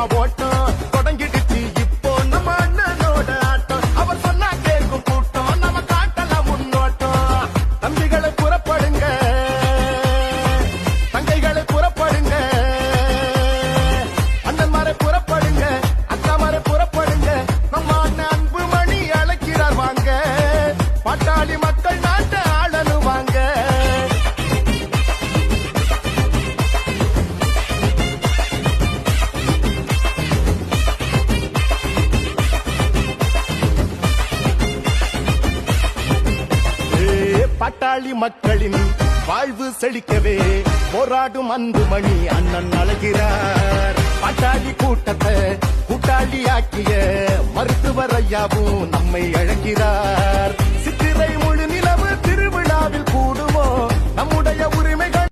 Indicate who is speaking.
Speaker 1: நம்ம ஓட்டம் தொடங்கிடுச்சு இப்போ நம்ம அண்ணனோட ஆட்டம் அவர் சொன்னா கேட்கும் கூட்டம் நம்ம காட்டலாம் முன்னோட்டம் தம்பிகளை புறப்படுங்க தங்கைகளை புறப்படுங்க அண்ணன் மாரை புறப்படுங்க அக்கா மாரை புறப்படுங்க நம்ம அண்ணன் அன்பு மணி அழைக்கிறார் வாங்க பாட்டாளி மக்கள் நாட்டை ஆளணும் வாங்க பாட்டாளி மக்களின் வாழ்வு செழிக்கவே போராடும் அன்புமணி அண்ணன் அழைக்கிறார் பாட்டாளி கூட்டத்தை கூட்டாளி ஆக்கிய மருத்துவர் ஐயாவும் நம்மை அழைக்கிறார் சித்திரை முழு நிலவு திருவிழாவில் கூடும்